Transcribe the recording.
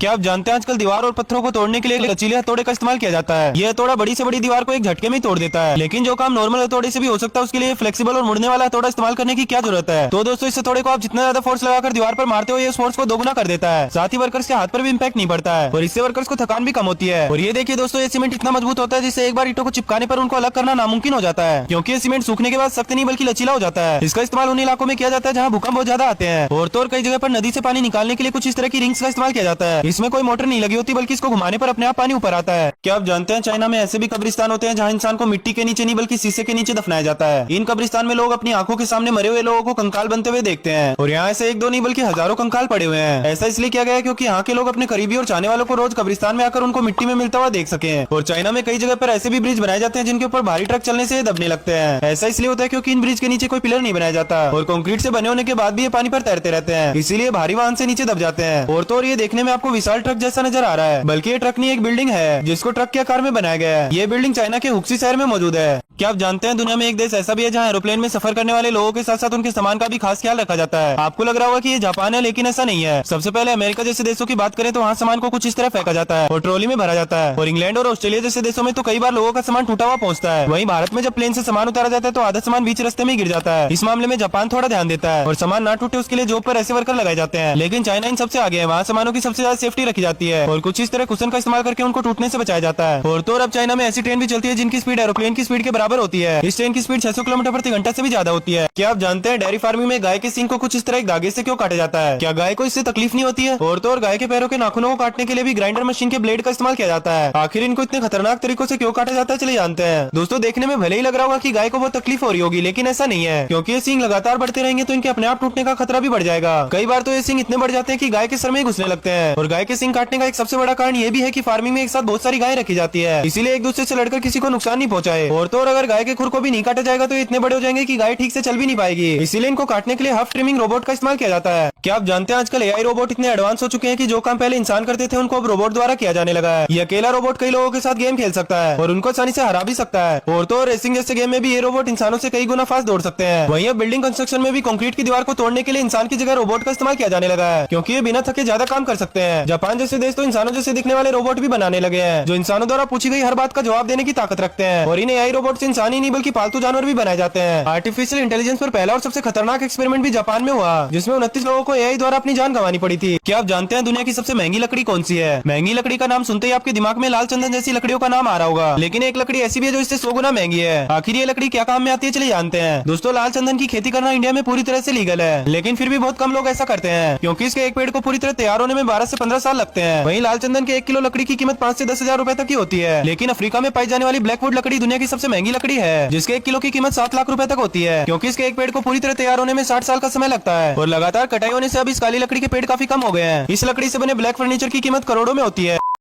क्या आप जानते हैं आजकल दीवार और पत्थरों को तोड़ने के लिए लचीले हथौड़े का इस्तेमाल किया जाता है। यह हथौड़ा बड़ी से बड़ी दीवार को एक झटके में ही तोड़ देता है, लेकिन जो काम नॉर्मल हथौड़े से भी हो सकता है उसके लिए फ्लेक्सिबल और मुड़ने वाला हथौड़ा इस्तेमाल करने की क्या जरूरत है। तो दोस्तों इस हथौड़े को आप जितना ज्यादा फोर्स लगाकर दीवार पर मारते हो ये फोर्स को दोगुना कर देता है। साथ ही वर्कर्स के हाथ पर भी इम्पैक्ट नहीं पड़ता है और इससे वर्कर्स को थकान भी कम होती है। और ये देखिए दोस्तों, ये सीमेंट इतना मजबूत होता है जिससे एक बार ईंटों को चिपकाने पर उनको अलग करना नामुमकिन हो जाता है, क्योंकि ये सीमेंट सूखने के बाद सख्त नहीं बल्कि लचीला हो जाता है। इसका इस्तेमाल उन इलाकों में किया जाता है जहाँ भूकंप बहुत ज्यादा आते हैं। और तो और कई जगह पर नदी से पानी निकालने के लिए कुछ इस तरह की रिंग्स का इस्तेमाल किया जाता है। इसमें कोई मोटर नहीं लगी होती बल्कि इसको घुमाने पर अपने आप पानी ऊपर आता है। क्या आप जानते हैं चाइना में ऐसे भी कब्रिस्तान होते हैं जहाँ इंसान को मिट्टी के नीचे नहीं बल्कि शीशे के नीचे दफनाया जाता है। इन कब्रिस्तान में लोग अपनी आंखों के सामने मरे हुए लोगों को कंकाल बनते हुए देखते हैं और यहाँ ऐसे एक दो नहीं बल्कि हजारों कंकाल पड़े हुए हैं। ऐसा इसलिए किया गया है क्योंकि यहाँ के लोग अपने करीबी और चाहने वालों को रोज कब्रिस्तान में आकर उनको मिट्टी में मिलता हुआ देख सके। और चाइना में कई जगह पर ऐसे भी ब्रिज बनाए जाते हैं जिनके ऊपर भारी ट्रक चलने से दबने लगते हैं। ऐसा इसलिए होता है क्योंकि इन ब्रिज के नीचे कोई पिलर नहीं बनाया जाता और कंक्रीट से बने होने के बाद भी ये पानी पर तैरते रहते हैं, इसीलिए भारी वाहन से नीचे दब जाते हैं। और तो और ये देखने में आपको विशाल ट्रक जैसा नजर आ रहा है, बल्कि ये ट्रक नहीं एक बिल्डिंग है जिसको ट्रक के आकार में बनाया गया है। ये बिल्डिंग चाइना के हुक्सी शहर में मौजूद है। क्या आप जानते हैं दुनिया में एक देश ऐसा भी है जहाँ एरोप्लेन में सफर करने वाले लोगों के साथ साथ उनके सामान का भी खास ख्याल रखा जाता है। आपको लग रहा होगा कि ये जापान है, लेकिन ऐसा नहीं है। सबसे पहले अमेरिका जैसे देशों की बात करें तो वहाँ सामान को कुछ इस तरह फेंका जाता है और ट्रॉली में भरा जाता है। और इंग्लैंड और ऑस्ट्रेलिया जैसे देशों में तो कई बार लोगों का सामान टूटा हुआ पहुंचता है। वहीं भारत में जब प्लेन से सामान उतारा जाता है तो आधा सामान बीच रास्ते में गिर जाता है। इस मामले में जापान थोड़ा ध्यान देता है और सामान ना टूटे उसके लिए जॉब पर ऐसे वर्कर लगाए जाते हैं। लेकिन चाइना इन सबसे आगे है, वहाँ सामानों की सबसे ज्यादा सेफ्टी रखी जाती है और कुछ इस तरह कुशन का इस्तेमाल करके उनको टूटने से बचाया जाता है। और तो अब चाइना में ऐसी ट्रेन भी चलती है जिनकी स्पीड एरोप्लेन की स्पीड के बराबर होती है। इस ट्रेन की स्पीड 600 किलोमीटर प्रति घंटा से भी ज्यादा होती है। क्या आप जानते हैं डेयरी फार्मिंग में गाय के सींग को कुछ इस तरह एक धागे से क्यों काटा जाता है? क्या गाय को इससे तकलीफ नहीं होती है? और तो और गाय के पैरों के नाखूनों को काटने के लिए भी ग्राइंडर मशीन के ब्लेड का इस्तेमाल किया जाता है। आखिर इनको इतने खतरनाक तरीकों से क्यों काटा जाता है चलिए जानते हैं। दोस्तों देखने में भले ही लग रहा होगा कि गाय को बहुत तकलीफ हो रही होगी, लेकिन ऐसा नहीं है, क्योंकि ये सींग लगातार बढ़ते रहेंगे तो इनके अपने आप टूटने का खतरा भी बढ़ जाएगा। कई बार तो ये सींग इतने बढ़ जाते हैं कि गाय के सर में ही घुसने लगते हैं। और गाय के सींग काटने का एक सबसे बड़ा कारण ये भी है कि फार्मिंग में एक साथ बहुत सारी गायें रखी जाती है, इसीलिए एक दूसरे से लड़कर किसी को नुकसान नहीं पहुंचाए। और तो और अगर गाय के खुर को भी नहीं काटा जाएगा तो इतने बड़े हो जाएंगे कि गाय ठीक से चल भी नहीं पाएगी, इसीलिए इनको काटने के लिए हाफ ट्रिमिंग रोबोट का इस्तेमाल किया जाता है। क्या आप जानते हैं आजकल एआई रोबोट इतने एडवांस हो चुके हैं कि जो काम पहले इंसान करते थे उनको अब रोबोट द्वारा किया जाने लगा है। ये अकेला रोबोट कई लोगों के साथ गेम खेल सकता है और उनको आसानी से हरा भी सकता है। और तो रेसिंग जैसे गेम में भी ये रोबोट इंसानों से कई गुना फास्ट दौड़ सकते हैं। वहीं अब बिल्डिंग कंस्ट्रक्शन में भी कंक्रीट की दीवार को तोड़ने के लिए इंसान की जगह रोबोट का इस्तेमाल किया जाने लगा है, क्योंकि ये बिना थके ज्यादा काम कर सकते हैं। जापान जैसे देश तो इंसानों जैसे दिखने वाले रोबोट भी बनाने लगे हैं जो इंसानों द्वारा पूछी गई हर बात का जवाब देने की ताकत रखते हैं। और इन एआई रोबोट से इंसान ही नहीं बल्कि पालतू जानवर भी बनाए जाते हैं। आर्टिफिशियल इंटेलिजेंस पर पहला और सबसे खतरनाक एक्सपेरिमेंट भी जापान में हुआ जिसमें 29 लोगों को एआई द्वारा अपनी जान गंवानी पड़ी थी। क्या आप जानते हैं दुनिया की सबसे महंगी लकड़ी कौन सी है? महंगी लकड़ी का नाम सुनते ही आपके दिमाग में लाल चंदन जैसी लकड़ियों का नाम आ रहा होगा, लेकिन एक लकड़ी ऐसी भी है जो इससे 100 गुना महंगी है। आखिर ये लकड़ी क्या काम में आती है चलिए जानते हैं। दोस्तों लाल चंदन की खेती करना इंडिया में पूरी तरह से लीगल है, लेकिन फिर भी बहुत कम लोग ऐसा करते हैं क्योंकि इसके एक पेड़ को पूरी तरह तैयार होने में 12 से 15 साल लगते हैं। वहीं लाल चंदन के 1 किलो लकड़ी की कीमत 5 से 10 हजार रुपए तक की होती है। लेकिन अफ्रीका में पाई जाने वाली ब्लैकवुड लकड़ी दुनिया की सबसे महंगी लकड़ी है जिसके 1 किलो की कीमत 7 लाख रुपए तक होती है, क्योंकि इसके एक पेड़ को पूरी तरह तैयार होने में 60 साल का समय लगता है और लगातार कटाई होने से अब इस काली लकड़ी के पेड़ काफी कम हो गए हैं। इस लकड़ी से बने ब्लैक फर्नीचर की कीमत करोड़ों में होती है।